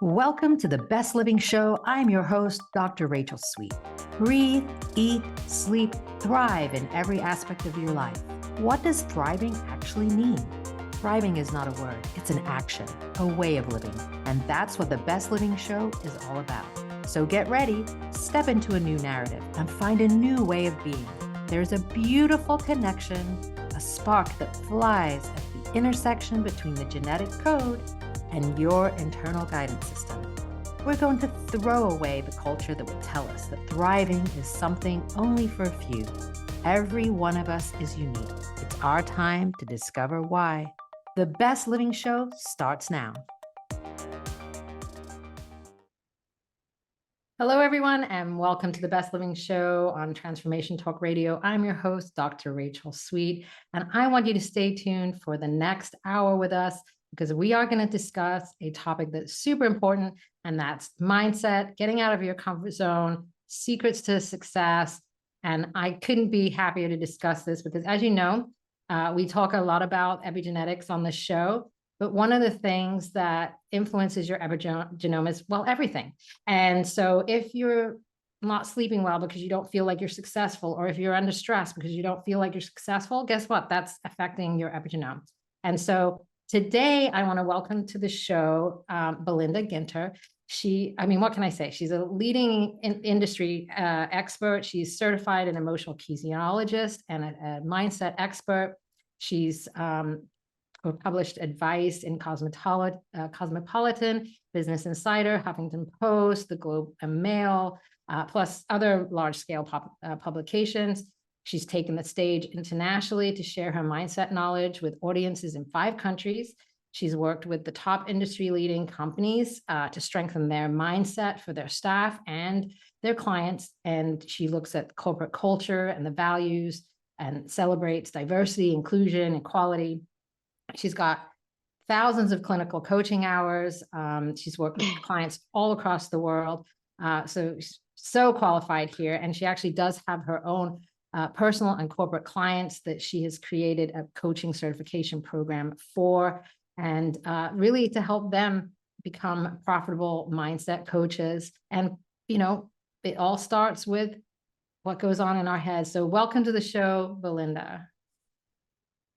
Welcome to the Best Living Show. I'm your host, Dr. Rachel Sweet. Breathe, eat, sleep, thrive in every aspect of your life. What does thriving actually mean? Thriving is not a word, it's an action, a way of living. And that's what the Best Living Show is all about. So get ready, step into a new narrative, and find a new way of being. There's a beautiful connection, a spark that flies at the intersection between the genetic code and your internal guidance system. We're going to throw away the culture that would tell us that thriving is something only for a few. Every one of us is unique. It's our time to discover why. The Best Living Show starts now. Hello, everyone, and welcome to the Best Living Show on Transformation Talk Radio. I'm your host, Dr. Rachel Sweet, and I want you to stay tuned for the next hour with us because we are going to discuss a topic that's super important, and that's mindset, getting out of your comfort zone, secrets to success. And I couldn't be happier to discuss this because, as you know, we talk a lot about epigenetics on the show, but one of the things that influences your epigenome is, well, everything. And so if you're not sleeping well because you don't feel like you're successful, or if you're under stress because you don't feel like you're successful, guess what? That's affecting your epigenome. And so today I want to welcome to the show, BELINDA GINTER. What can I say? She's a leading industry expert. She's certified an emotional kinesiologist and a mindset expert. She's published advice in Cosmopolitan, Business Insider, Huffington Post, the Globe and Mail, plus other large-scale publications. She's taken the stage internationally to share her mindset knowledge with audiences in 5 countries. She's worked with the top industry-leading companies to strengthen their mindset for their staff and their clients. And she looks at corporate culture and the values and celebrates diversity, inclusion, equality. She's got thousands of clinical coaching hours. She's worked with clients all across the world. So she's so qualified here. And she actually does have her own personal and corporate clients that she has created a coaching certification program for, and really to help them become profitable mindset coaches. And, you know, it all starts with what goes on in our heads. So welcome to the show, BELINDA.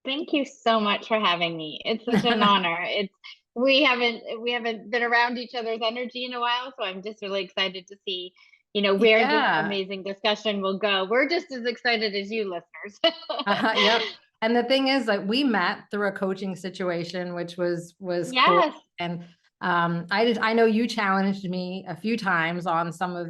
Thank you so much for having me. It's such an honor. We haven't been around each other's energy in a while, so I'm just really excited to see, where this amazing discussion will go. We're just as excited as you listeners. Yep. And the thing is, like, we met through a coaching situation, which was yes. Cool. And I know you challenged me a few times on some of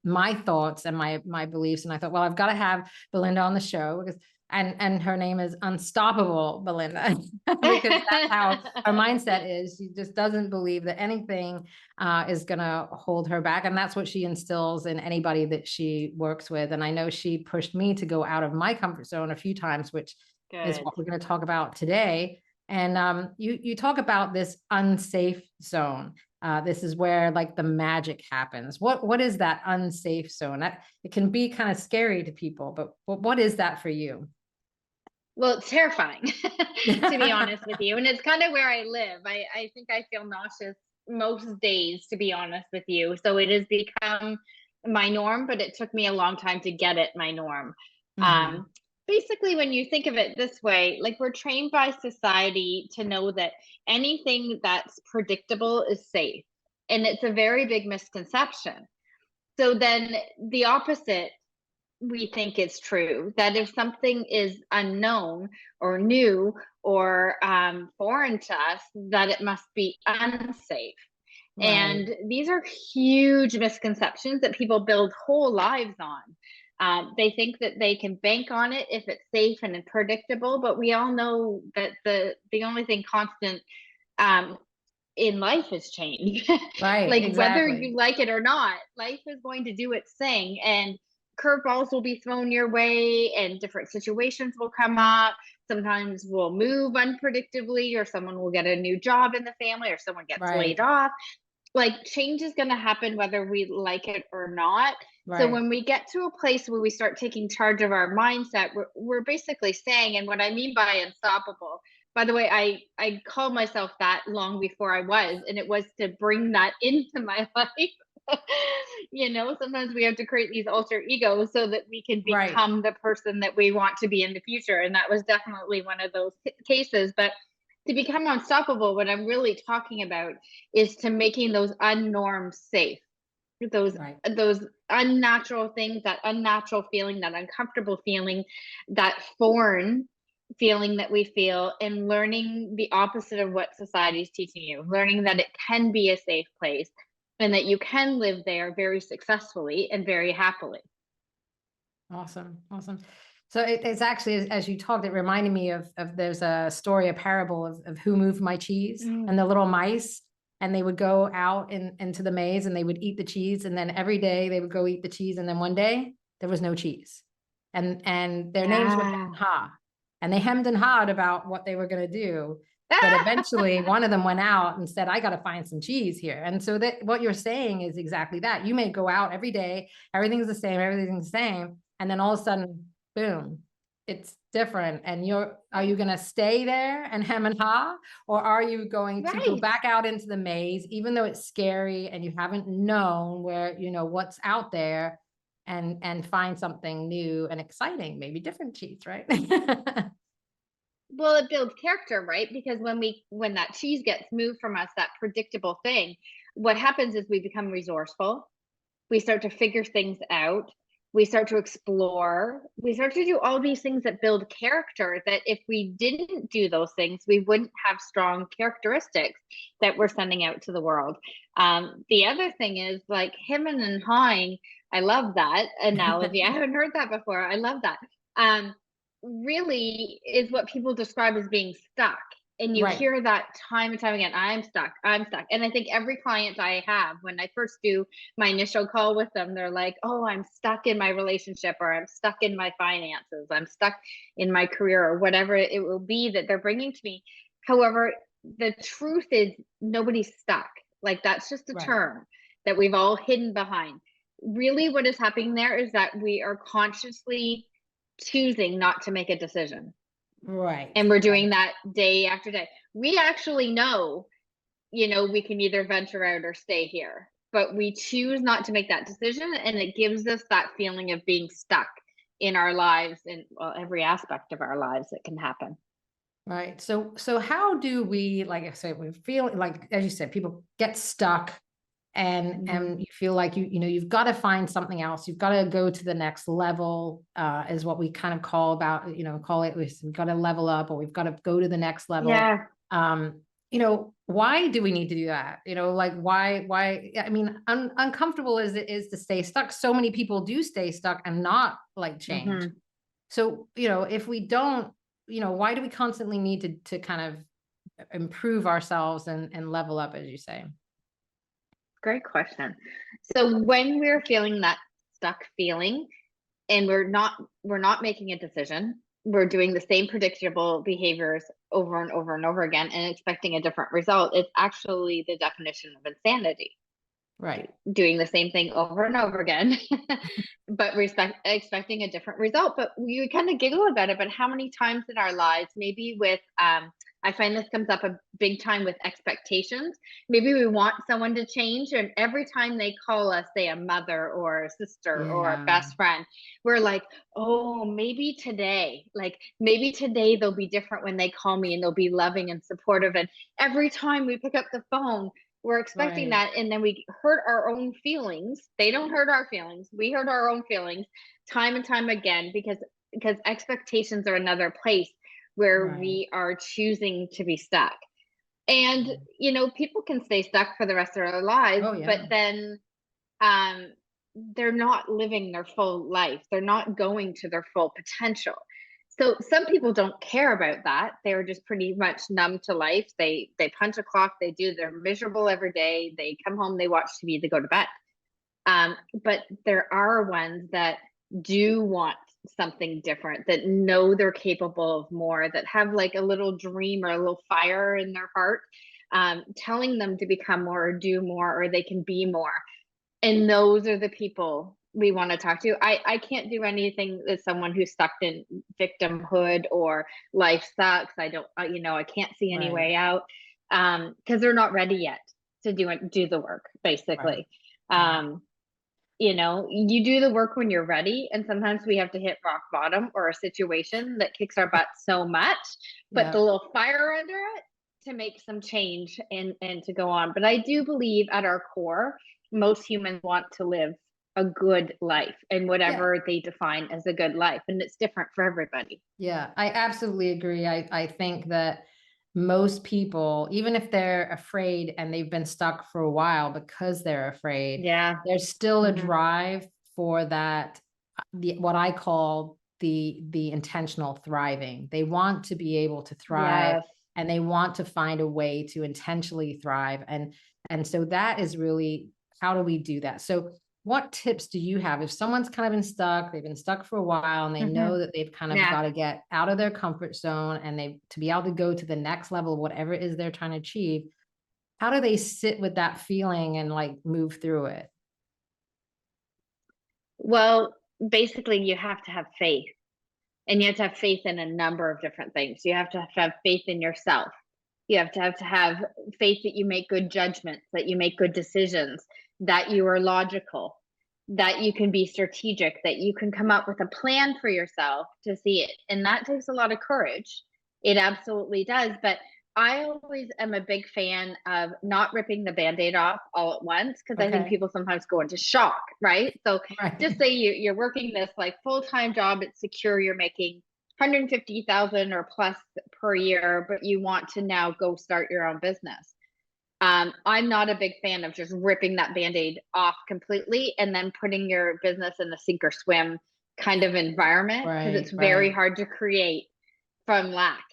my thoughts and my beliefs, and I thought, well, I've got to have BELINDA on the show because. And her name is Unstoppable BELINDA because that's how her mindset is. She just doesn't believe that anything is going to hold her back. And that's what she instills in anybody that she works with. And I know she pushed me to go out of my comfort zone a few times, which is what we're going to talk about today. And you talk about this unsafe zone. This is where like the magic happens. What is that unsafe zone? It can be kind of scary to people, but what is that for you? Well, it's terrifying, to be honest with you. And it's kind of where I live. I think I feel nauseous most days, to be honest with you. So it has become my norm, but it took me a long time to get it my norm. Mm-hmm. Basically, when you think of it this way, like we're trained by society to know that anything that's predictable is safe. And it's a very big misconception. So then the opposite, we think is true, that if something is unknown or new or foreign to us, that it must be unsafe. Right. And these are huge misconceptions that people build whole lives on. They think that they can bank on it if it's safe and predictable, but we all know that the only thing constant in life is change. Right. Like exactly. Whether you like it or not, life is going to do its thing, and curveballs will be thrown your way and different situations will come up. Sometimes we'll move unpredictably, or someone will get a new job in the family, or someone gets laid off. Like change is going to happen whether we like it or not. Right. So when we get to a place where we start taking charge of our mindset, we're basically saying, and what I mean by unstoppable, by the way, I called myself that long before I was, and it was to bring that into my life. Sometimes we have to create these alter egos so that we can Right. become the person that we want to be in the future. And that was definitely one of those cases. But to become unstoppable, what I'm really talking about is to making those unnorms safe, those Right. those unnatural things, that unnatural feeling, that uncomfortable feeling, that foreign feeling that we feel, and learning the opposite of what society is teaching you, learning that it can be a safe place and that you can live there very successfully and very happily. Awesome. Awesome. So it's actually, as you talked, it reminded me of there's a story, a parable of Who Moved My Cheese, and the little mice, and they would go out into the maze and they would eat the cheese. And then every day they would go eat the cheese. And then one day there was no cheese. And their names were Hem Yeah. and Ha. And they hemmed and hawed about what they were going to do. But eventually one of them went out and said, I got to find some cheese here. And so that what you're saying is exactly that. You may go out every day, everything's the same, everything's the same. And then all of a sudden, boom, it's different. And are you going to stay there and hem and ha, or are you going to go Right. back out into the maze, even though it's scary and you haven't known what's out there, and find something new and exciting, maybe different cheese, right? Well, it builds character, right? Because when that cheese gets moved from us, that predictable thing, what happens is we become resourceful. We start to figure things out. We start to explore. We start to do all these things that build character, that if we didn't do those things, we wouldn't have strong characteristics that we're sending out to the world. The other thing is like hemming and hawing. I love that analogy. I haven't heard that before. I love that. Really is what people describe as being stuck. And you Right. hear that time and time again. I'm stuck. I'm stuck. And I think every client I have, when I first do my initial call with them, they're like, oh, I'm stuck in my relationship, or I'm stuck in my finances, I'm stuck in my career, or whatever it will be that they're bringing to me. However, the truth is nobody's stuck. Like, that's just a Right. term that we've all hidden behind. Really, what is happening there is that we are consciously choosing not to make a decision. Right. And we're Right. doing that day after day. We actually know, we can either venture out or stay here, but we choose not to make that decision. And it gives us that feeling of being stuck in our lives, and well, every aspect of our lives that can happen. Right. So how do we, like I said, we feel like, as you said, people get stuck, Mhm. and you feel like you've got to find something else. You've got to go to the next level, is what we kind of call it. We've got to level up, or we've got to go to the next level. Yeah. Why do we need to do that? Like why, I mean, uncomfortable as it is to stay stuck, so many people do stay stuck and not like change. Hmm. So, if we don't, why do we constantly need to kind of improve ourselves and level up, as you say? Great question. So when we're feeling that stuck feeling, and we're not making a decision, we're doing the same predictable behaviors over and over and over again and expecting a different result, it's actually the definition of insanity. Right. Doing the same thing over and over again, but expecting a different result. But you kind of giggle about it. But how many times in our lives, maybe with, I find this comes up a big time with expectations. Maybe we want someone to change, and every time they call us, say a mother or a sister or a Yeah. best friend, we're like, oh, maybe today they'll be different when they call me, and they'll be loving and supportive. And every time we pick up the phone, we're expecting Right. that, and then we hurt our own feelings. They don't hurt our feelings. We hurt our own feelings time and time again, because expectations are another place where Right. we are choosing to be stuck. And people can stay stuck for the rest of their lives, Oh but yeah. then um they're not living their full life. They're not going to their full potential. So some people don't care about that. They're just pretty much numb to life. They punch a clock, they're miserable every day, they come home, they watch TV, they go to bed. But there are ones that do want something different, that know they're capable of more, that have like a little dream or a little fire in their heart, telling them to become more or do more, or they can be more. And those are the people we want to talk to. I can't do anything as someone who's stuck in victimhood or life sucks. I don't, you know, I can't see any Right. way out, because they're not ready yet to do the work, basically. Right. You know, you do the work when you're ready, and sometimes we have to hit rock bottom or a situation that kicks our butt so much, but the Yeah. little fire under it to make some change and to go on. But I do believe at our core, most humans want to live a good life and Yeah. whatever they define as a good life, and it's different for everybody. Yeah, I absolutely agree. I think that most people, even if they're afraid and they've been stuck for a while because they're afraid, Yeah. there's still a Hmm. drive for that, what I call the intentional thriving. They want to be able to thrive, Yes. and they want to find a way to intentionally thrive. And so that is really, how do we do that? So what tips do you have if someone's kind of been stuck, they've been stuck for a while, and they Hmm. know that they've kind of Yeah. got to get out of their comfort zone, and they, to be able to go to the next level of whatever it is they're trying to achieve, how do they sit with that feeling and like move through it? Well, basically, you have to have faith. And you have faith in a number of different things. You have faith in yourself. You have faith that you make good judgments, that you make good decisions, that you are logical, that you can be strategic, that you can come up with a plan for yourself to see it. And that takes a lot of courage. It absolutely does. But I always am a big fan of not ripping the band-aid off all at once, because I think Okay. people sometimes go into shock, right? So just Right. say you're working this like full-time job, it's secure, you're making 150,000 or plus per year, but you want to now go start your own business. I'm not a big fan of just ripping that band-aid off completely and then putting your business in a sink or swim kind of environment, because Right. it's very Right. hard to create from lack.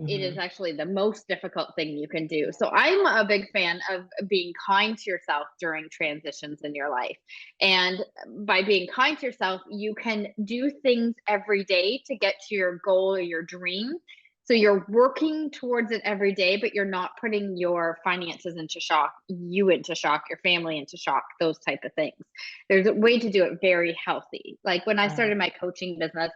It is Hmm. actually the most difficult thing you can do. So I'm a big fan of being kind to yourself during transitions in your life. And by being kind to yourself, you can do things every day to get to your goal or your dream. So you're working towards it every day, but you're not putting your finances into shock, you into shock, your family into shock, those type of things. There's a way to do it very healthy. Like when I Right. started my coaching business,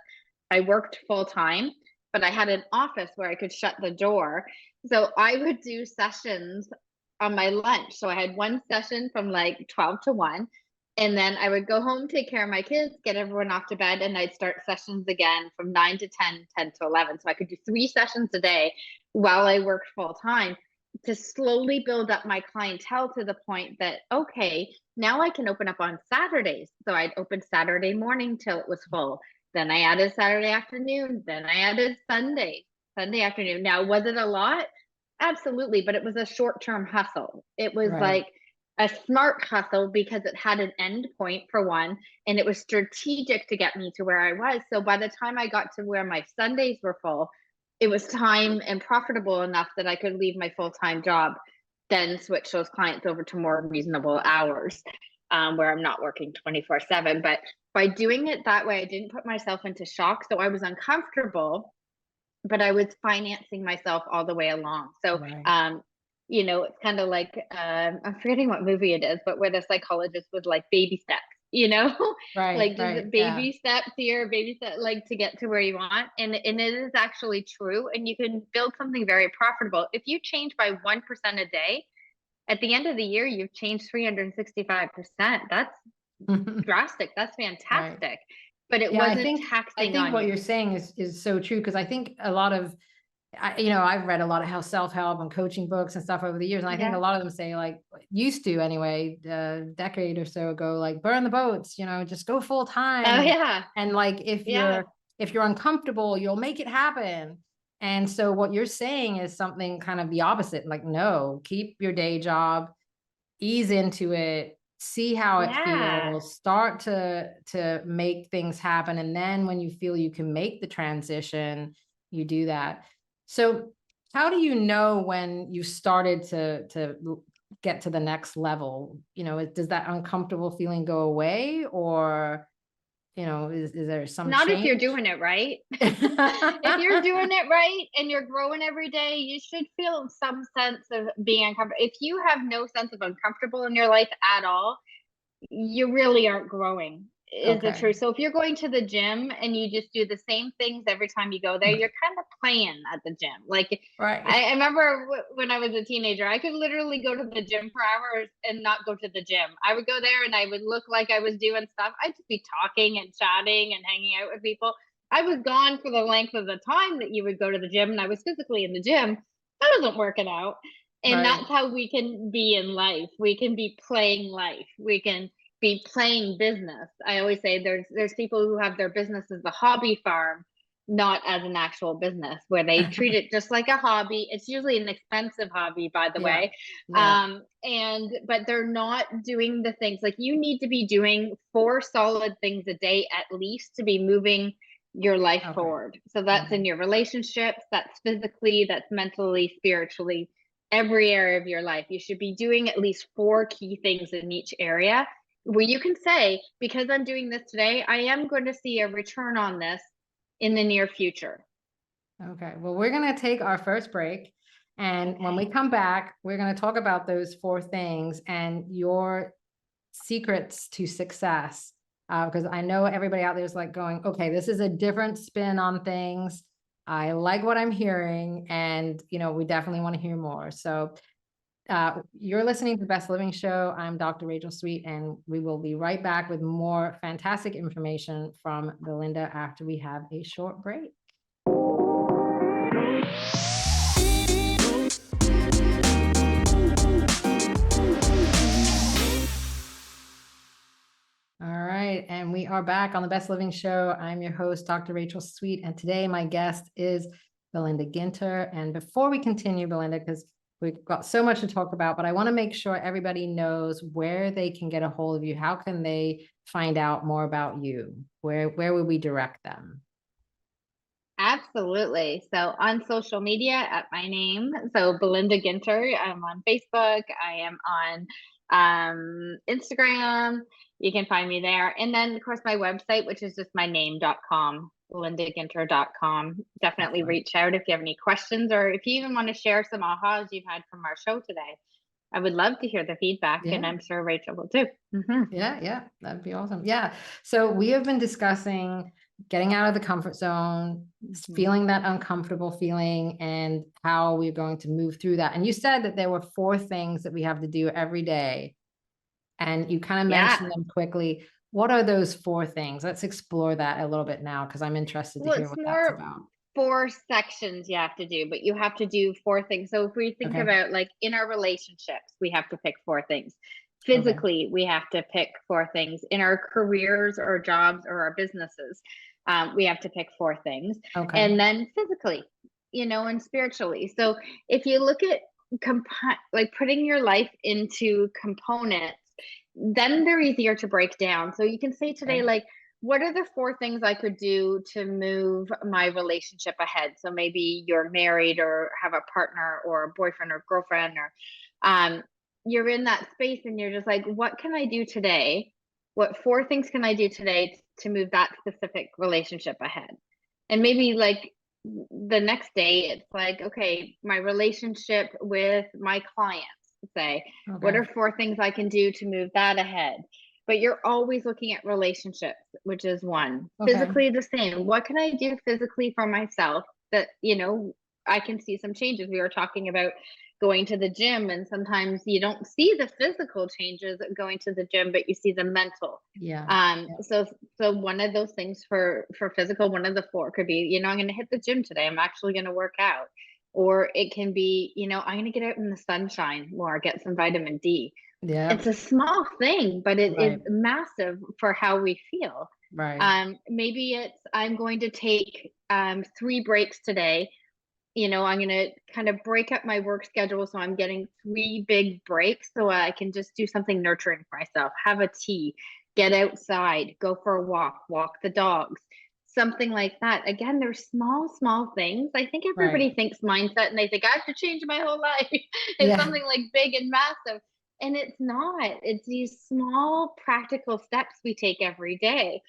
I worked full time, but I had an office where I could shut the door. So I would do sessions on my lunch. So I had one session from like 12 to 1. And then I would go home, take care of my kids, get everyone off to bed, and I'd start sessions again from 9 to 10, 10 to 11. So I could do 3 sessions a day while I worked full time to slowly build up my clientele to the point that, okay, now I can open up on Saturdays. So I'd open Saturday morning till it was full. Then I added Saturday afternoon. Then I added Sunday afternoon. Now, was it a lot? Absolutely, but it was a short-term hustle. It was Right. like a smart hustle because it had an end point for one, and it was strategic to get me to where I was. So by the time I got to where my Sundays were full, it was time and profitable enough that I could leave my full-time job, then switch those clients over to more reasonable hours, where I'm not working 24/7. But by doing it that way, I didn't put myself into shock. So I was uncomfortable, but I was financing myself all the way along. So, Right. you know, it's kind of like, I'm forgetting what movie it is, but where the psychologist was like baby steps, you know, Right. like Right. just Yeah. baby steps here, baby step, like to get to where you want. And it is actually true. And you can build something very profitable. If you change by 1% a day, at the end of the year, you've changed 365%. That's drastic. That's Right. fantastic. But it Yeah, wasn't I taxing think on what you. you're saying is so true, because I think a lot of, you know, I've read a lot of how self-help and coaching books and stuff over the years, and I think a Yeah. lot of them say, like, used to anyway, a decade or so ago, like, burn the boats, you know, just go full time, Oh, yeah. and like Yeah. if you're uncomfortable, you'll make it happen. And so what you're saying is something kind of the opposite. Like, no, keep your day job, ease into it, see how it Yeah. feels, start to make things happen, and then when you feel you can make the transition, you do that. So how do you know when you started to get to the next level? You know, does that uncomfortable feeling go away, or, you know, is there some Not if you're change? doing it right. If you're doing it right and you're growing every day, you should feel some sense of being uncomfortable. If you have no sense of uncomfortable in your life at all, you really aren't growing, is the Okay. truth. So if you're going to the gym and you just do the same things every time you go there, you're kind of playing at the gym. Like Right. I remember when I was a teenager, I could literally go to the gym for hours and not go to the gym. I would go there and I would look like I was doing stuff. I'd just be talking and chatting and hanging out with people. I was gone for the length of the time that you would go to the gym, and I was physically in the gym. I wasn't working out. And Right. that's how we can be in life. We can be playing life. We can be playing business. I always say there's people who have their business as a hobby farm, not as an actual business, where they treat it just like a hobby. It's usually an expensive hobby, by the Yeah. way. Yeah. And but they're not doing the things like you need to be doing 4 solid things a day at least to be moving your life Okay. forward. So that's Okay. in your relationships, that's physically, that's mentally, spiritually, every area of your life. You should be doing at least 4 key things in each area where you can say, because I'm doing this today, I am going to see a return on this in the near future. Okay. Well, we're going to take our first break. And when we come back, we're going to talk about those 4 things and your secrets to success. Because I know everybody out there is like going, okay, this is a different spin on things. I like what I'm hearing. And, we definitely want to hear more. So you're listening to the Best Living Show. I'm Dr. Rachel Sweet, and we will be right back with more fantastic information from Belinda after we have a short break. All right, and we are back on the Best Living Show. I'm your host, Dr. Rachel Sweet, and today my guest is Belinda GINTER. And before we continue, Belinda, because we've got so much to talk about, but I want to make sure everybody knows where they can get a hold of you. How can they find out more about you? Where would we direct them? Absolutely. So on social media at my name, so Belinda GINTER. I'm on Facebook. I am on Instagram. You can find me there. And then, of course, my website, which is just my name.com, belindaginter.com. Definitely Excellent. reach out if you have any questions, or if you even want to share some ahas you've had from our show today. I would love to hear the feedback, and Yeah. I'm sure Rachel will too. Yeah, that'd be awesome. Yeah. So we have been discussing getting out of the comfort zone, feeling that uncomfortable feeling, and how we're going to move through that. And you said that there were 4 things that we have to do every day, and you kind of Yeah. mentioned them quickly. What are those 4 things? Let's explore that a little bit now, because I'm interested to Well, hear it's what that's more about. 4 sections you have to do, but you have to do 4 things. So if we think Okay. about like in our relationships, we have to pick 4 things. Okay. Physically, we have to pick 4 things. In our careers or jobs or our businesses, we have to pick 4 things. Okay. And then physically, and spiritually. So if you look at like putting your life into components, then they're easier to break down. So you can say today, Okay. like, what are the 4 things I could do to move my relationship ahead? So maybe you're married or have a partner or a boyfriend or girlfriend, or you're in that space and you're just like, what can I do today? What 4 things can I do today to move that specific relationship ahead? And maybe like the next day, it's like, okay, my relationship with my clients, say, what Okay. are 4 things I can do to move that ahead? But you're always looking at relationships, which is one. Okay. Physically, the same. What can I do physically for myself that, I can see some changes? We were talking about going to the gym, and sometimes you don't see the physical changes going to the gym, but you see the mental. Yeah. So one of those things for physical, one of the 4 could be, I'm going to hit the gym today. I'm actually going to work out. Or it can be, I'm going to get out in the sunshine more, get some vitamin D. Yeah. It's a small thing, but it Right. is massive for how we feel. Right. Maybe it's I'm going to take 3 breaks today. I'm going to kind of break up my work schedule so I'm getting 3 big breaks so I can just do something nurturing for myself, have a tea, get outside, go for a walk the dogs, something like that. Again, there's small things. I think everybody Right. thinks mindset and they think I have to change my whole life. It's Yeah. something like big and massive. And it's not. It's these small practical steps we take every day.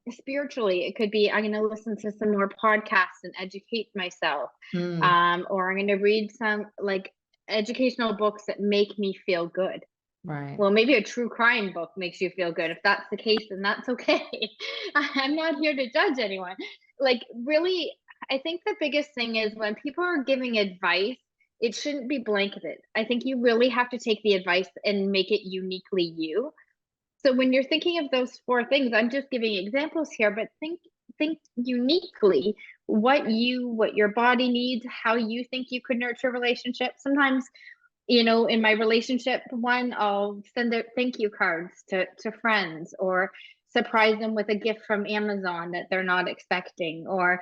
Spiritually, it could be I'm going to listen to some more podcasts and educate myself. Mm. Or I'm going to read some like educational books that make me feel good. Right. Well, maybe a true crime book makes you feel good. If that's the case, then that's okay. I'm not here to judge anyone. Like, really, I think the biggest thing is when people are giving advice, it shouldn't be blanketed. I think you really have to take the advice and make it uniquely you. So when you're thinking of those four things, I'm just giving examples here, but think uniquely what your body needs, how you think you could nurture a relationship. Sometimes, in my relationship one, I'll send out thank you cards to friends, or surprise them with a gift from Amazon that they're not expecting, or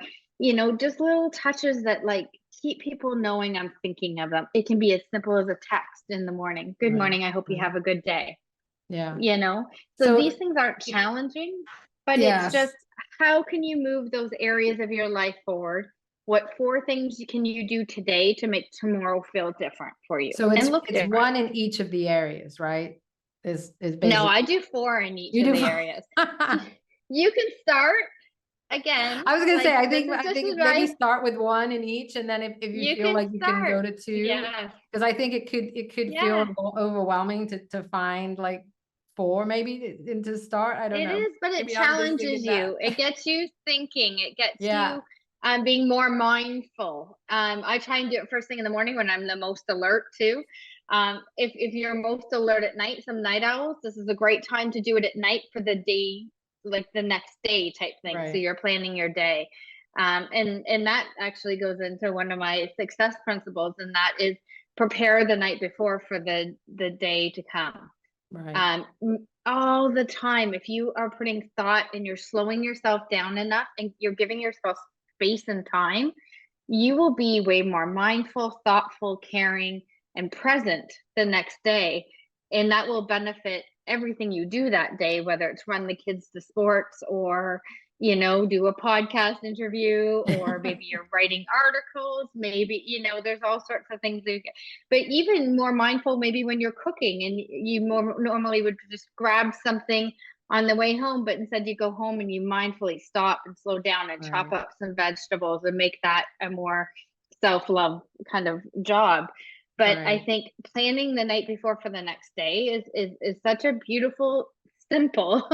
just little touches that like keep people knowing I'm thinking of them. It can be as simple as a text in the morning. Good Right. morning, I hope you Right. have a good day. Yeah. So So these things aren't challenging, but it's yes. just, how can you move those areas of your life forward? What four things can you do today to make tomorrow feel different for you So and look it's different? one in each of the areas, right? Is No, basically I do four in each you of do. the areas. You can start again, I was gonna say, like, I this think is I just think maybe advice. start with one in each, and then if you You feel can like you can start. go to two, Yes. because I think it could feel Yeah. overwhelming to find like four maybe to start. I don't It know. is, but it Maybe I'm just challenges thinking that. you. It gets you thinking. It gets Yeah. you being more mindful. I try and do it first thing in the morning when I'm the most alert too. If you're most alert at night, some night owls, this is a great time to do it at night for the day, like the next day type thing. So Right. you're planning your day. And that actually goes into one of my success principles, and that is prepare the night before for the day to come. Right. All the time, if you are putting thought and you're slowing yourself down enough and you're giving yourself space and time, you will be way more mindful, thoughtful, caring, and present the next day. And that will benefit everything you do that day, whether it's run the kids to sports, or do a podcast interview, or maybe you're writing articles, maybe there's all sorts of things but even more mindful maybe when you're cooking, and you more normally would just grab something on the way home, but instead you go home and you mindfully stop and slow down and chop Right. up some vegetables and make that a more self-love kind of job. But I Right. think planning the night before for the next day is such a beautiful, simple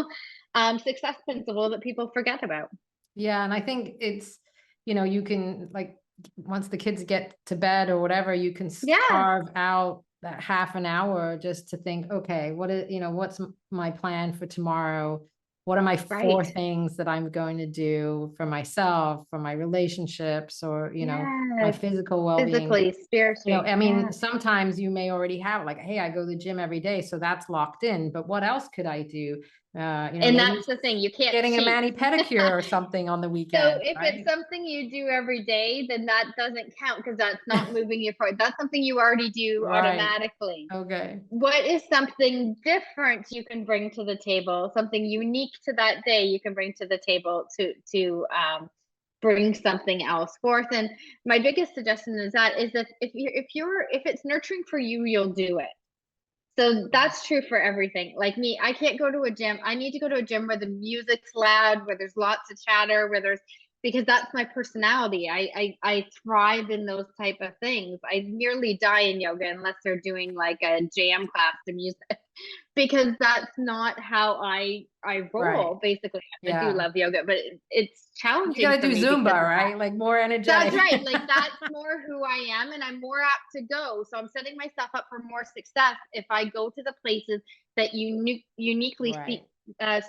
success principle that people forget about. Yeah, and I think it's, you can like once the kids get to bed or whatever, you can Yeah, carve out that half an hour just to think, okay, what's my plan for tomorrow? What are my four right. things that I'm going to do for myself, for my relationships, or, my Yes. physical well-being? Physically, spiritually. I mean, Yes. sometimes you may already have like, hey, I go to the gym every day, so that's locked in. But what else could I do? And Maybe that's the thing, you can't getting a cheat. mani pedicure or something on the So weekend, if it's right? something you do every day, then that doesn't count because that's not moving you forward. That's something you already do Right. automatically. Okay. What is something different you can bring to the table, something unique to that day you can bring to the table to bring something else forth? And my biggest suggestion is that if it's nurturing for you, you'll do it. So that's true for everything. Like me, I can't go to a gym. I need to go to a gym where the music's loud, where there's lots of chatter, because that's my personality. I thrive in those type of things. I nearly die in yoga unless they're doing like a jam class to music, because that's not how I Right. roll. Basically, I do Yeah. love yoga, but it's You challenging gotta for do me Zumba, because of that. right? Like more That's energetic. right. Like that's more who I am, and I'm more apt to go. So I'm setting myself up for more success if I go to the places that uniquely Right.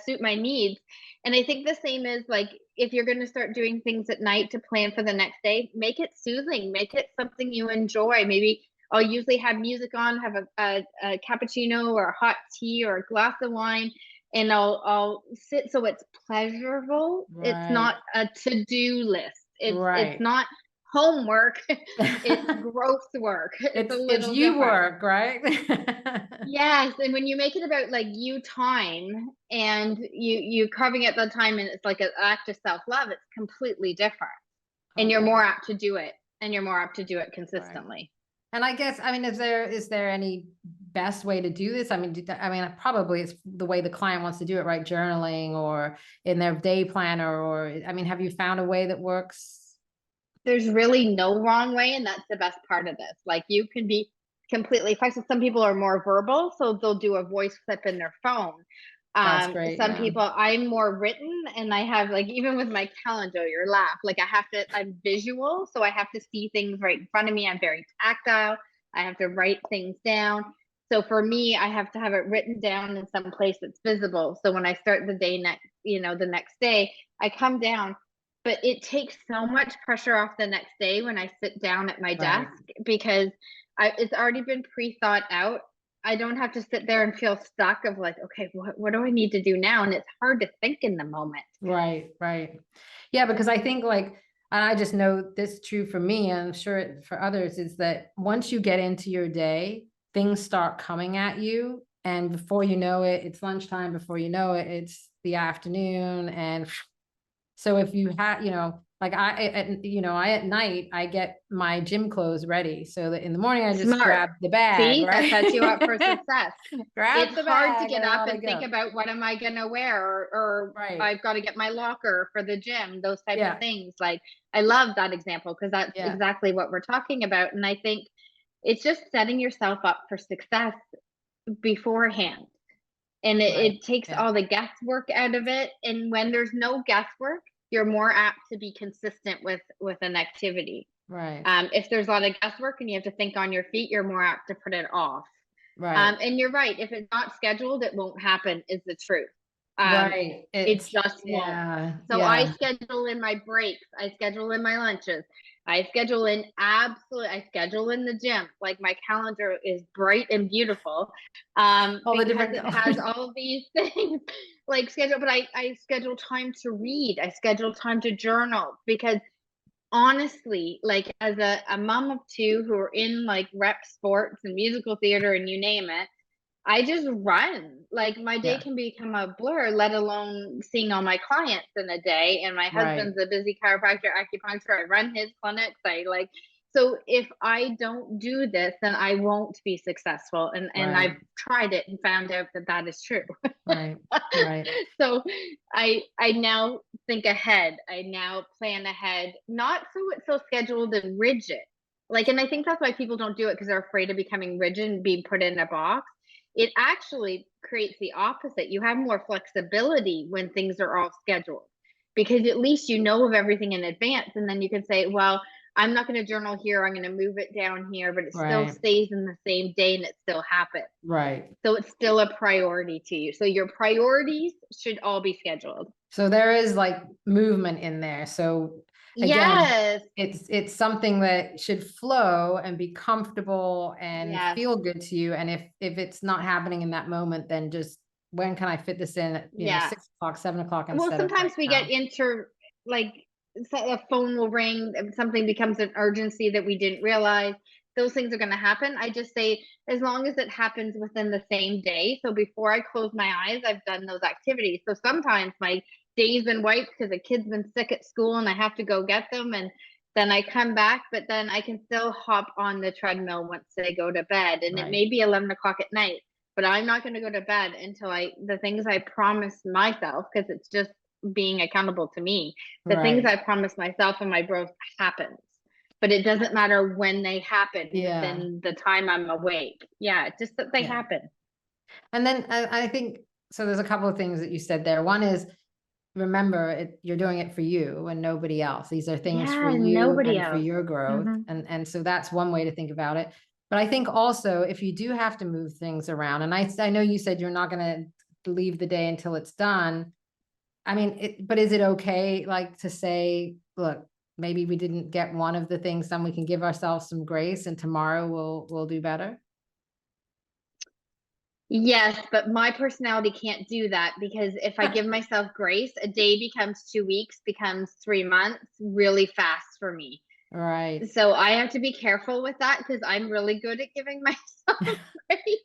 suit my needs. And I think the same is like if you're going to start doing things at night to plan for the next day, make it soothing, make it something you enjoy. Maybe I'll usually have music on, have a cappuccino or a hot tea or a glass of wine, and I'll sit so it's pleasurable. It's Right. not a to-do list. It's Right. not homework. It's growth work. It's a It's little you different. work, right? Yes, and when you make it about like you time and you carving out the time, and it's like an act of self-love, it's completely different. And you're Okay. more apt to do it, and you're more apt to do it Right. consistently. And I guess, I mean, is there any best way to do this? I mean, probably it's the way the client wants to do it, right? Journaling or in their day planner, or, I mean, have you found a way that works? There's really no wrong way, and that's the best part of this. Like you can be completely flexible. Some people are more verbal, so they'll do a voice clip in their phone. That's great. Some Yeah. people, I'm more written, and I have, like, even with my calendar, your laugh, like I'm visual, so I have to see things right in front of me. I'm very tactile. I have to write things down. So for me, I have to have it written down in some place that's visible. So when I start the day the next day, I come down, but it takes so much pressure off the next day when I sit down at my Right. desk, because it's already been pre-thought out. I don't have to sit there and feel stuck of like, okay, what do I need to do now? And it's hard to think in the moment. Right. Right. Yeah. Because I think like, and I just know this is true for me, and I'm sure for others, is that once you get into your day, things start coming at you. And before you know it, it's lunchtime. Before you know it, it's the afternoon. And so if you have, like I at night, I get my gym clothes ready so that in the morning I just Smart. grab the bag, See, that right? sets you up for success. Grab It's the hard to bag get and up on I and think go. about what am I going to wear, or Right. I've got to get my locker for the gym, those types Yeah. of things. Like, I love that example because that's Yeah. exactly what we're talking about. And I think it's just setting yourself up for success beforehand. And Right. it takes Yeah. all the guesswork out of it. And when there's no guesswork, you're more apt to be consistent with an activity. Right. If there's a lot of guesswork and you have to think on your feet, you're more apt to put it off. Right. And you're right. If it's not scheduled, it won't happen, is the truth. Right. It It's just won't. yeah. So I Yeah. schedule in my breaks. I schedule in my lunches. I schedule in I schedule in the gym. Like, my calendar is bright and beautiful, All the because different it colors. has all these things like schedule. But I schedule time to read. I schedule time to journal, because honestly, like, as a mom of two who are in like rep sports and musical theater and you name it, I just run. Like, my day Yeah. can become a blur, let alone seeing all my clients in a day. And my Right. husband's a busy chiropractor, acupuncturist. I run his clinics. So if I don't do this, then I won't be successful. And Right. I've tried it and found out that that is true. Right. Right. So I now think ahead. I now plan ahead, not so it's so scheduled and rigid. Like, and I think that's why people don't do it, because they're afraid of becoming rigid and being put in a box. It actually creates the opposite. You have more flexibility when things are all scheduled, because at least you know of everything in advance. And then you can say, well, I'm not going to journal here. I'm going to move it down here, but it still Right. stays in the same day and it still happens. Right. So it's still a priority to you. So your priorities should all be scheduled. So there is like movement in there. So again, Yes. it's something that should flow and be comfortable and Yes. feel good to you. And if it's not happening in that moment, then just when can I fit this in at, Yeah. 6 o'clock, 7 o'clock Well, instead of sometimes right we now? get like, a phone will ring, something becomes an urgency that we didn't realize. Those things are going to happen. I just say, as long as it happens within the same day. So before I close my eyes, I've done those activities. So sometimes my day's been wiped because the kid's been sick at school and I have to go get them. And then I come back, but then I can still hop on the treadmill once they go to bed. And it Right. may be 11 o'clock at night, but I'm not going to go to bed until the things I promised myself, because it's just being accountable to me. The things I Right. promised myself and my growth happens, but it doesn't matter when they happen Yeah. within the time I'm awake. Yeah, just that they Yeah. happen. And then I think, so there's a couple of things that you said there. One is, remember, you're doing it for you and nobody else. These are things for Yeah, you nobody and for else. your growth. Mhm. And so that's one way to think about it. But I think also, if you do have to move things around, and I know you said you're not going to leave the day until it's done. I mean, but is it okay, like, to say, look, maybe we didn't get one of the things done, we can give ourselves some grace and tomorrow we'll do better? Yes, but my personality can't do that, because if I give myself grace, a day becomes 2 weeks, becomes 3 months really fast for me. Right. So I have to be careful with that, because I'm really good at giving myself grace.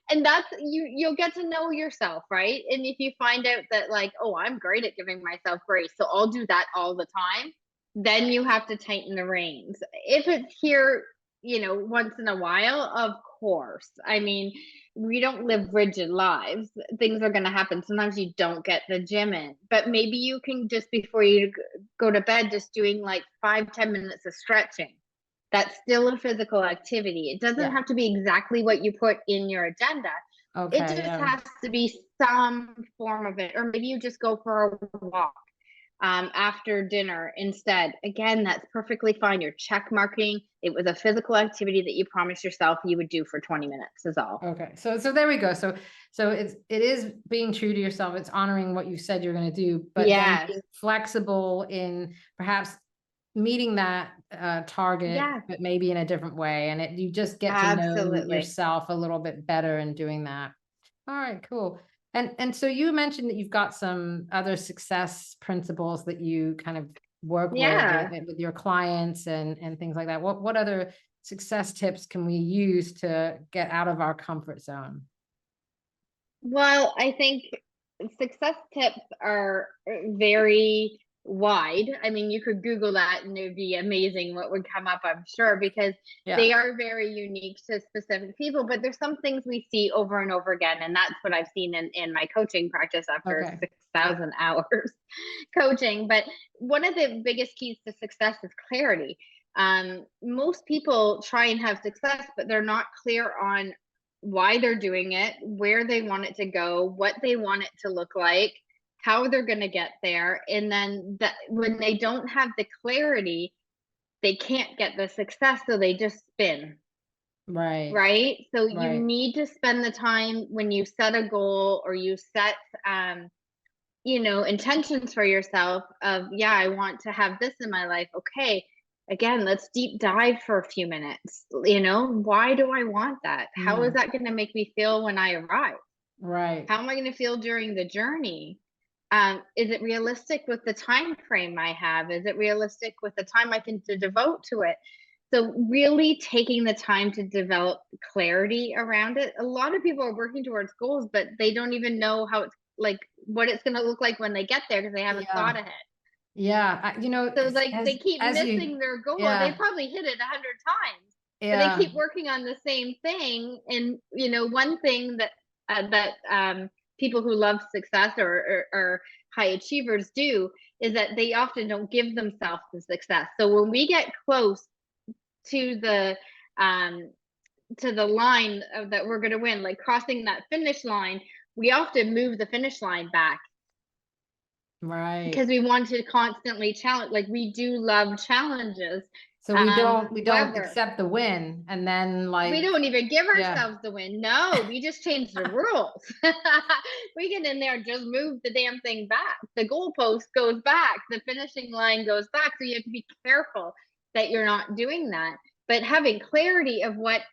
And that's you'll get to know yourself, right? And if you find out that, like, oh, I'm great at giving myself grace, so I'll do that all the time, then you have to tighten the reins. If it's here, once in a while, of course. I mean, we don't live rigid lives. Things are going to happen. Sometimes you don't get the gym in, but maybe you can, just before you go to bed, just doing like 5-10 minutes of stretching. That's still a physical activity. It doesn't Yeah. have to be exactly what you put in your agenda. It Okay. just Yeah. has to be some form of it. Or maybe you just go for a walk after dinner instead. Again, that's perfectly fine. You're check marking. It was a physical activity that you promised yourself you would do for 20 minutes is all. Okay. So there we go. So it is being true to yourself. It's honoring what you said you're going to do, but then Yes. being flexible in perhaps meeting that target, Yeah, but maybe in a different way. And you just get to know absolutely. yourself a little bit better in doing that. All right, cool. And so you mentioned that you've got some other success principles that you kind of work Yeah. with your clients and things like that. What other success tips can we use to get out of our comfort zone? Well, I think success tips are very wide. I mean, you could Google that and it would be amazing what would come up, I'm sure, because Yeah. they are very unique to specific people. But there's some things we see over and over again. And that's what I've seen in my coaching practice after Okay. 6,000 hours coaching. But one of the biggest keys to success is clarity. Most people try and have success, but they're not clear on why they're doing it, where they want it to go, what they want it to look like, how they're going to get there. And then that when they don't have the clarity, they can't get the success. So they just spin, Right. right? So you Right. need to spend the time when you set a goal or you set, intentions for yourself of, yeah, I want to have this in my life. Okay. Again, let's deep dive for a few minutes. Why do I want that? How is Mm, that going to make me feel when I arrive? right. How am I going to feel during the journey? Is it realistic with the time frame I have? Is it realistic with the time I can devote to it? So really taking the time to develop clarity around it. A lot of people are working towards goals, but they don't even know how it's like what it's going to look like when they get there because they haven't Yeah. thought ahead. Yeah. So like they keep As you, missing their goal. They yeah. probably hit it 100 times, but they Yeah. keep working on the same thing. And one thing that people who love success or high achievers do is that they often don't give themselves the success. So when we get close to the um, line that we're going to win, like crossing that finish line, we often move the finish line back Right. because we want to constantly challenge. Like we do love challenges. So we don't However, accept the win and then we like, don't even give yeah. ourselves the win. No, we just change the rules. We get in there and just move the damn thing back. The goalpost goes back. The finishing line goes back. So you have to be careful that you're not doing that. But having clarity of where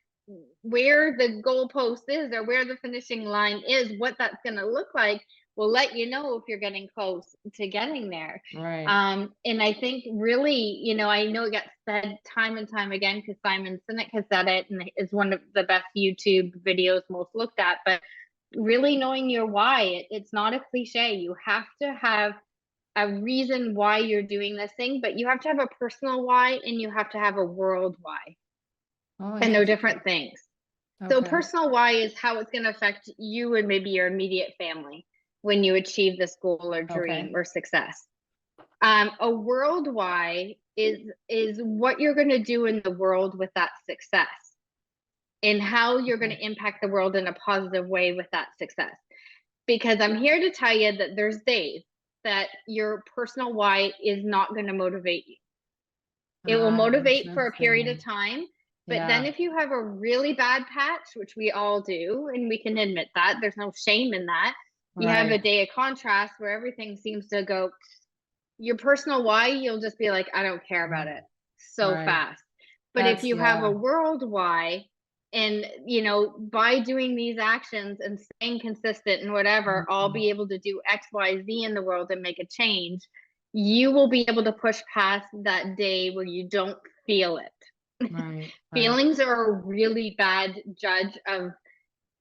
the goalpost is or where the finishing line is, what that's going to look like, will let you know if you're getting close to getting there. Right. And I think really, I know it gets said time and time again because Simon Sinek has said it and is one of the best YouTube videos most looked at. But really knowing your why, it's not a cliche. You have to have a reason why you're doing this thing, but you have to have a personal why and you have to have a world why. Oh, And they're interesting. different things. So Okay. personal why is how it's going to affect you and maybe your immediate family when you achieve this goal or dream Okay. or success. A world why is what you're going to do in the world with that success and how you're going Okay. to impact the world in a positive way with that success. Because I'm here to tell you that there's days that your personal why is not going to motivate you. It will motivate for a period of Interesting. time. But then Yeah. if you have a really bad patch, which we all do, and we can admit that, there's no shame in that. You have a Right. day of contrast where everything seems to go, your personal why, you'll just be like, I don't care about Mm, it so right. fast. But if That's, you have a yeah. world why, and by doing these actions and staying consistent and whatever, I'll Mhm. be able to do XYZ in the world and make a change. You will be able to push past that day where you don't feel it. Right. Right. Feelings are a really bad judge of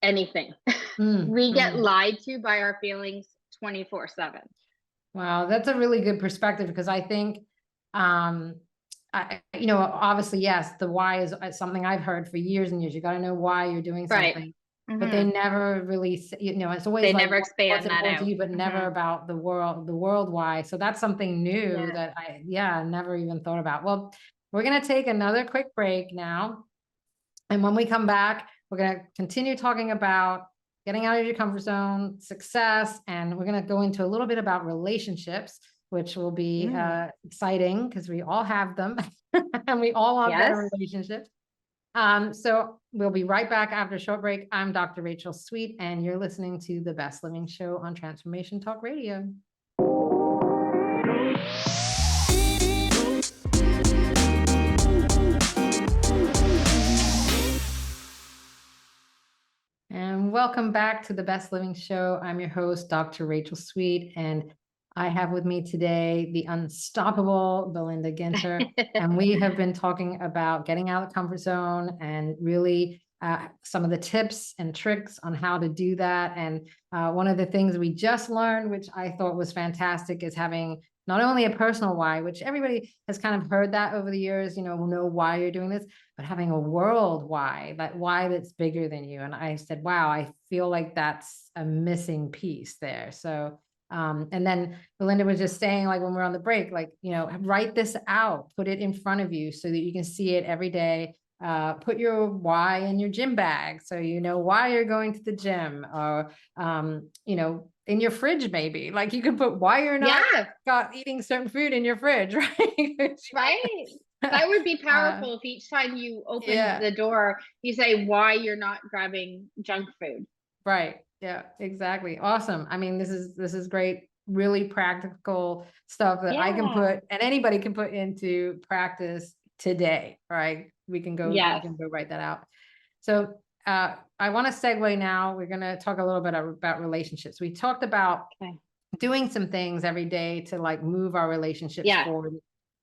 anything. Mm, We get mm. lied to by our feelings 24/7. Wow, that's a really good perspective because I think, obviously, yes, the why is something I've heard for years and years. You got to know why you're doing Right. something, but they Hmm. never really, it's always They like never what's expand that important to out. you, but never Hmm. about the world why. So that's something new Yeah. that I never even thought about. Well, we're going to take another quick break now. And when we come back, we're going to continue talking about getting out of your comfort zone, success, and we're going to go into a little bit about relationships, which will be exciting because we all have them and we all want better relationships. So we'll be right back after a short break. I'm Dr. Rachelle Sweet, and you're listening to the Best Living Show on Transformation Talk Radio. And welcome back to the Best Living Show. I'm your host, Dr. Rachelle Sweet, and I have with me today the unstoppable Belinda Ginter, and we have been talking about getting out of the comfort zone and really some of the tips and tricks on how to do that. And one of the things we just learned, which I thought was fantastic, is having not only a personal why, which everybody has kind of heard that over the years, know why you're doing this, but having a world why, that why that's bigger than you. And I said, wow, I feel like that's a missing piece there. So and then Belinda was just saying, like, when we're on the break, like, write this out, put it in front of you so that you can see it every day. Put your why in your gym bag so you know why you're going to the gym, or in your fridge, maybe, like you can put why you're not eating certain food in your fridge, right? Right. That would be powerful if each time you open the door, you say why you're not grabbing junk food. Right. Yeah, exactly. Awesome. I mean, this is great, really practical stuff that I can put and anybody can put into practice today, right? We can go write that out. So I want to segue now. We're going to talk a little bit about relationships. We talked about doing some things every day to like move our relationships forward.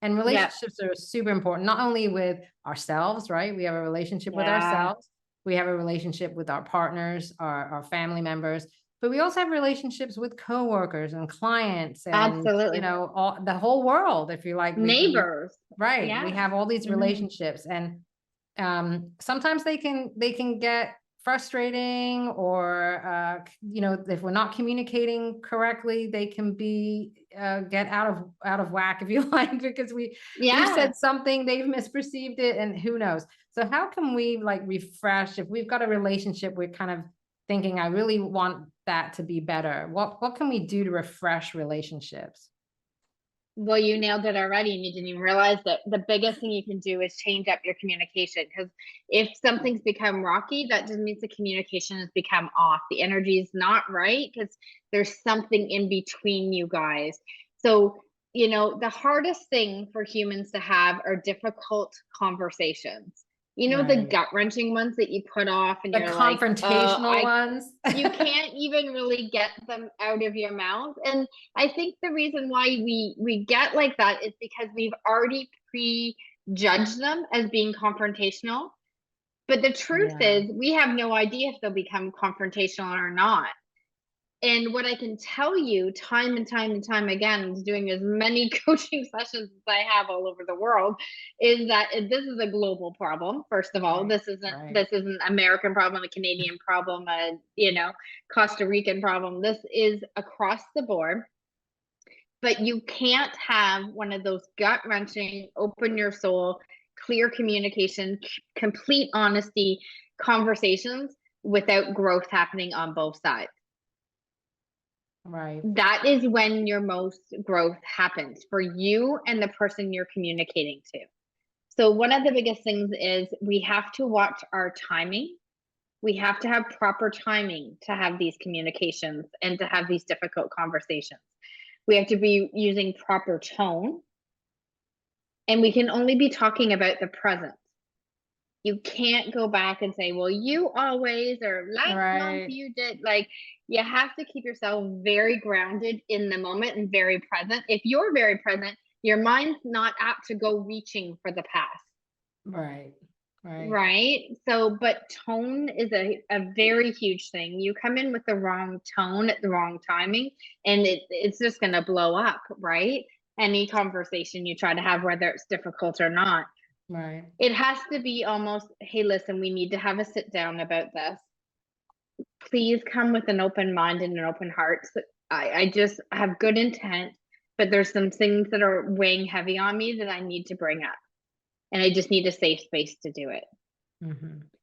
And relationships are super important, not only with ourselves, right? We have a relationship with ourselves. We have a relationship with our partners, our family members, but we also have relationships with coworkers and clients and, absolutely, the whole world, if you like. Neighbors. Right. Yeah. We have all these relationships, and sometimes they can get frustrating, or if we're not communicating correctly, they can be get out of whack, if you like, because we said something, they've misperceived it, and who knows. So how can we like refresh if we've got a relationship, we're kind of thinking, I really want that to be better. What can we do to refresh relationships? Well, you nailed it already, and you didn't even realize that the biggest thing you can do is change up your communication, because if something's become rocky, that just means the communication has become off. The energy is not right because there's something in between you guys. So, the hardest thing for humans to have are difficult conversations. The gut-wrenching ones that you put off and you're like, confrontational ones. You can't even really get them out of your mouth. And I think the reason why we get like that is because we've already prejudged them as being confrontational. But the truth is, we have no idea if they'll become confrontational or not. And what I can tell you time and time and time again, doing as many coaching sessions as I have all over the world, is that this is a global problem. First of all, this isn't an American problem, a Canadian problem, a Costa Rican problem. This is across the board. But you can't have one of those gut-wrenching, open your soul, clear communication, complete honesty conversations without growth happening on both sides. Right. That is when your most growth happens for you and the person you're communicating to. So one of the biggest things is we have to watch our timing. We have to have proper timing to have these communications and to have these difficult conversations. We have to be using proper tone. And we can only be talking about the present. You can't go back and say, well, you always, or last month you did. Like, you have to keep yourself very grounded in the moment and very present. If you're very present, your mind's not apt to go reaching for the past. Right. So, but tone is a very huge thing. You come in with the wrong tone at the wrong timing, and it's just going to blow up, right? Any conversation you try to have, whether it's difficult or not. Right. It has to be almost, hey, listen, we need to have a sit down about this. Please come with an open mind and an open heart. So I just have good intent, but there's some things that are weighing heavy on me that I need to bring up. and I just need a safe space to do it.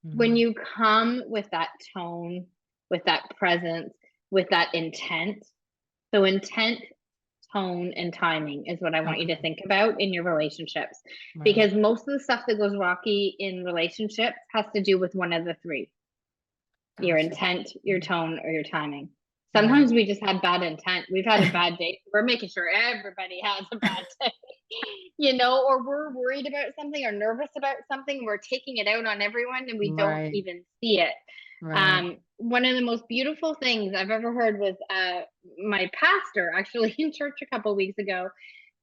When you come with that tone, with that presence, with that intent, so intent, tone, and timing is what I want you to think about in your relationships. Right. Because most of the stuff that goes rocky in relationships has to do with one of the three: your intent, your tone, or your timing. Sometimes we just had bad intent. We've had a bad day. We're making sure everybody has a bad day, you know, or we're worried about something or nervous about something. We're taking it out on everyone and we don't even see it. One of the most beautiful things I've ever heard was my pastor, actually in church a couple of weeks ago,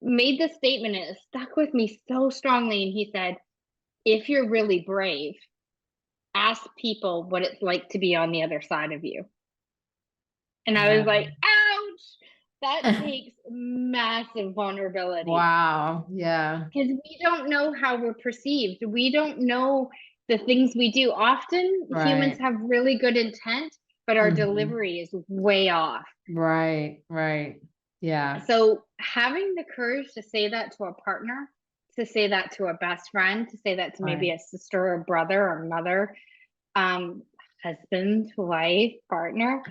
made this statement, and it stuck with me so strongly. And he said, if you're really brave, ask people what it's like to be on the other side of you. And I was like, ouch, that takes massive vulnerability. Wow. Yeah. Because we don't know how we're perceived. We don't know the things we do. Often humans have really good intent, but our delivery is way off. Right. Yeah. So having the courage to say that to a partner, to say that to a best friend, to say that to maybe a sister or brother or mother, husband, wife, partner,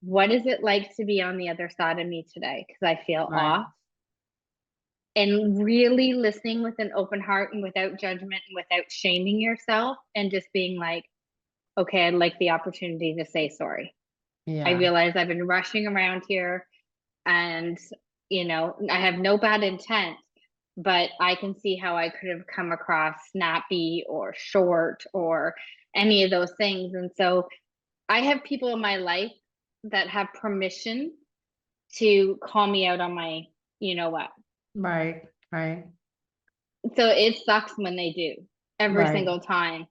what is it like to be on the other side of me today? Because I feel off. And really listening with an open heart and without judgment and without shaming yourself, and just being like, okay, I'd like the opportunity to say sorry. I realize I've been rushing around here and, you know, I have no bad intent, but I can see how I could have come across snappy or short or any of those things. And so I have people in my life that have permission to call me out on my, you know what. Right. So it sucks when they do, every single time.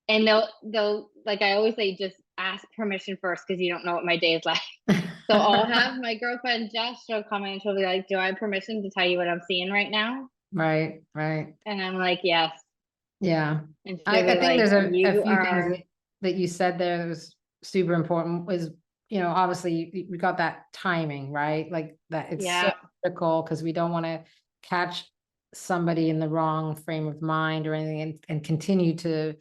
And they'll like, I always say, just ask permission first, because you don't know what my day is like. So I'll have my girlfriend Jess, she'll come in and she'll be like, do I have permission to tell you what I'm seeing right now? Right. And I'm like, yes. Yeah. And I think like, there's a few things that you said there that was super important. Was, you know, obviously we got that timing, right? Like that it's so critical, because we don't want to catch somebody in the wrong frame of mind or anything, and continue to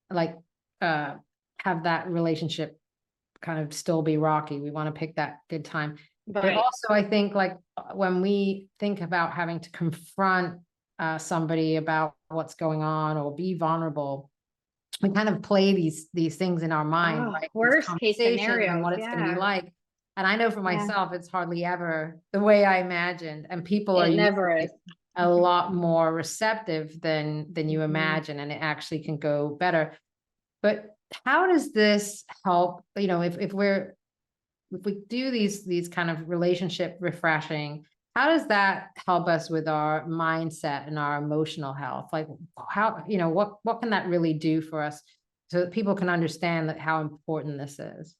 like have that relationship kind of still be rocky. We want to pick that good time. But also, I think, like, when we think about having to confront somebody about what's going on or be vulnerable, we kind of play these things in our mind, right? Worst case scenarios, and what it's going to be like. And I know for myself, it's hardly ever the way I imagined. And people are usually a lot more receptive than you imagine, and it actually can go better. But how does this help? You know, if we do these kind of relationship refreshing, how does that help us with our mindset and our emotional health? Like, how, you know, what can that really do for us, so that people can understand that how important this is?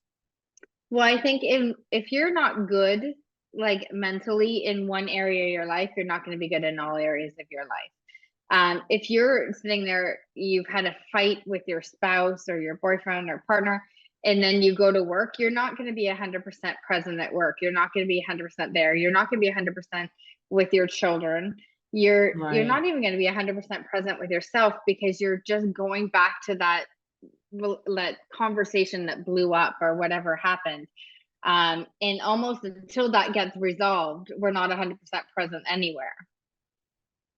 Well, I think if you're not good, like mentally, in one area of your life, you're not going to be good in all areas of your life. If you're sitting there, you've had a fight with your spouse or your boyfriend or partner, and then you go to work, you're not going to be 100% present at work. You're not going to be 100% there. You're not going to be 100% with your children. You're not even going to be 100% present with yourself, because you're just going back to that conversation that blew up or whatever happened. And almost until that gets resolved, we're not 100% present anywhere.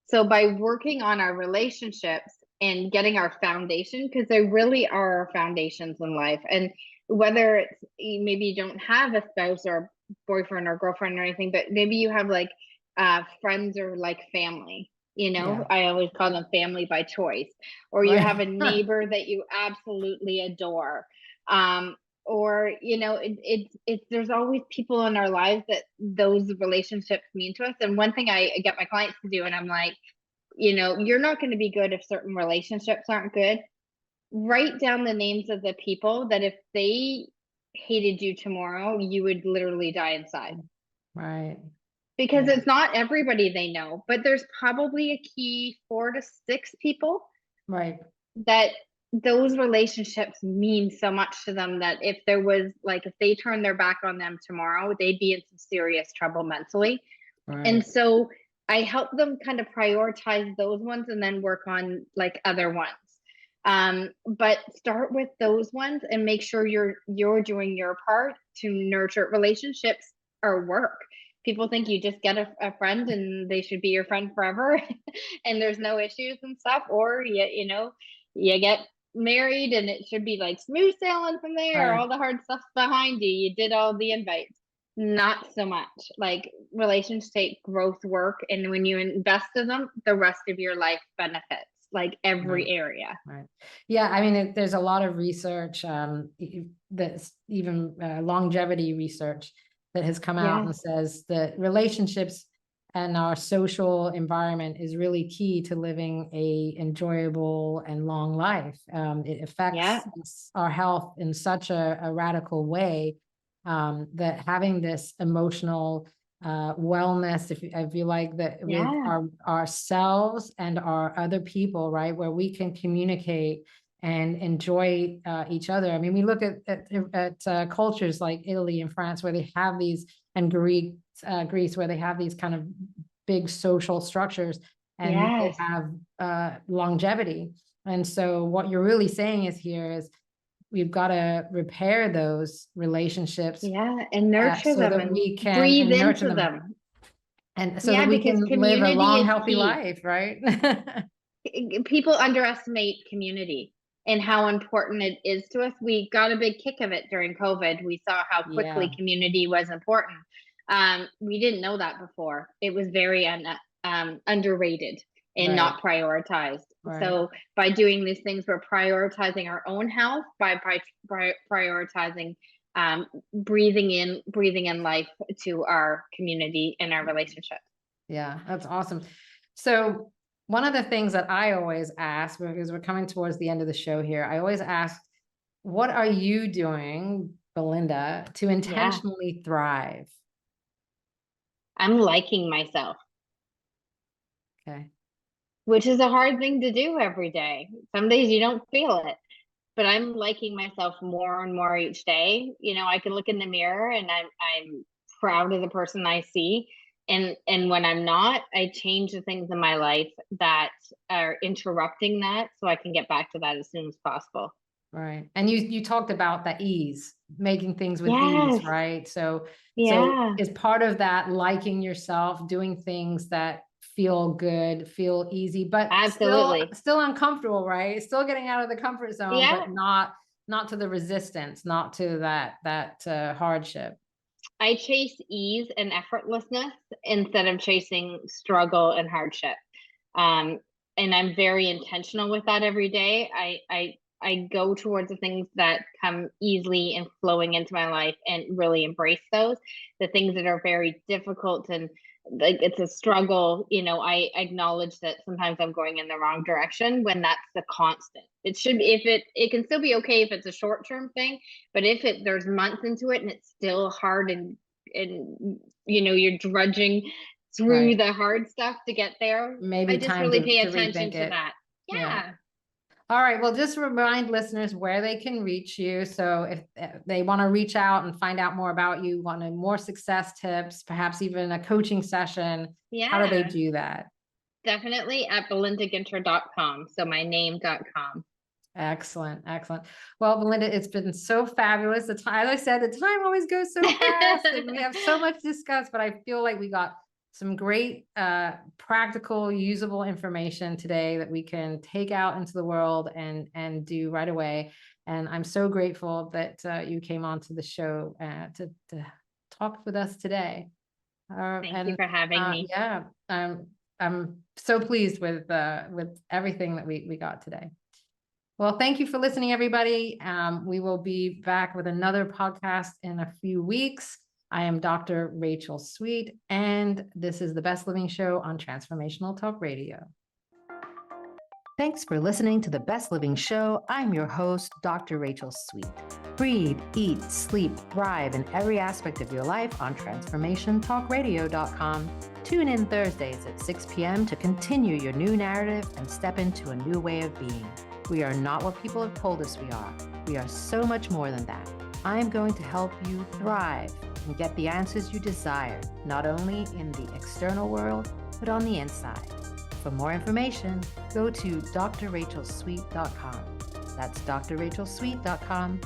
So by working on our relationships and getting our foundation, because they really are our foundations in life. And whether it's, maybe you don't have a spouse or boyfriend or girlfriend or anything, but maybe you have like friends or like family, you know, I always call them family by choice, or you have a neighbor that you absolutely adore. Or, you know, there's always people in our lives that those relationships mean to us. And one thing I get my clients to do, and I'm like, you know, you're not going to be good if certain relationships aren't good. Write down the names of the people that if they hated you tomorrow, you would literally die inside. Right. Because it's not everybody they know, but there's probably a key 4 to 6 people that those relationships mean so much to them, that if there was like, if they turned their back on them tomorrow, they'd be in some serious trouble mentally. And so I help them kind of prioritize those ones and then work on like other ones. But start with those ones and make sure you're doing your part to nurture relationships or work. People think you just get a friend and they should be your friend forever and there's no issues and stuff, or you get married and it should be like smooth sailing from there, Right. all the hard stuff behind you, you did all the invites. Not so much. Like, relationships take growth work, and when you invest in them, the rest of your life benefits, like every Right. area. Right. Yeah. I mean, there's a lot of research, that's even longevity research that has come out Yeah. and says that relationships and our social environment is really key to living a enjoyable and long life. It Yeah. affects our health in such a radical way, that having this emotional wellness, if you like, that with Yeah. ourselves and our other people, right, where we can communicate and enjoy each other. I mean, we look at cultures like Italy and France, where they have these, and Greece, where they have these kind of big social structures, and they Yes. have longevity. And so what you're really saying is here is we've got to repair those relationships, Yeah. And nurture so them that and we can breathe and nurture into them, them. and so Yeah, that we because can live a community long, is healthy key. life, right? People underestimate community and how important it is to us. We got a big kick of it during COVID. We saw how quickly Yeah, community was important. We didn't know that before. It was very underrated and right, not prioritized. right. So by doing these things, we're prioritizing our own health by prioritizing breathing in life to our community and our relationship. Yeah, that's awesome. So one of the things that I always ask, because we're coming towards the end of the show here, I always ask, what are you doing, Belinda, to Yeah, intentionally thrive? I'm liking myself, Okay. which is a hard thing to do every day. Some days you don't feel it, but I'm liking myself more and more each day. I can look in the mirror and I'm proud of the person I see. And when I'm not, I change the things in my life that are interrupting that so I can get back to that as soon as possible. Right. And you talked about the ease, making things with ease, Yes. right? So Yeah. is part of that liking yourself, doing things that feel good, feel easy, but still Absolutely. still uncomfortable, right? Still getting out of the comfort zone, Yeah. but not to the resistance, not to that hardship. I chase ease and effortlessness instead of chasing struggle and hardship. Um, and I'm very intentional with that every day. I go towards the things that come easily and flowing into my life and really embrace those. The things that are very difficult and like it's a struggle, I acknowledge that sometimes I'm going in the wrong direction when that's the constant. It should be, if it can still be okay if it's a short-term thing, but if there's months into it and it's still hard and you're drudging through Right. the hard stuff to get there, I Maybe just time really pay to attention rethink to it. that. Yeah. Yeah. All right. Well, just remind listeners where they can reach you. So if they want to reach out and find out more about you, want more success tips, perhaps even a coaching session, how do they Yeah. do that? Definitely at belindaginter.com. So my name.com. Excellent. Excellent. Well, Belinda, it's been so fabulous. The time, as I said, the time always goes so fast and we have so much to discuss, but I feel like we got some great, practical, usable information today that we can take out into the world and do right away. And I'm so grateful that you came on to the show to talk with us today. Thank you And for having me. yeah, I'm so pleased with everything that we got today. Well, thank you for listening, everybody. We will be back with another podcast in a few weeks. I am Dr. Rachelle Sweet, and this is the Best Living Show on Transformational Talk Radio. Thanks for listening to the Best Living Show. I'm your host, Dr. Rachelle Sweet. Breathe, eat, sleep, thrive in every aspect of your life on transformationtalkradio.com. Tune in Thursdays at 6 p.m. to continue your new narrative and step into a new way of being. We are not what people have told us we are. We are so much more than that. I'm going to help you thrive and get the answers you desire, not only in the external world, but on the inside. For more information, go to drrachelsweet.com. That's drrachelsweet.com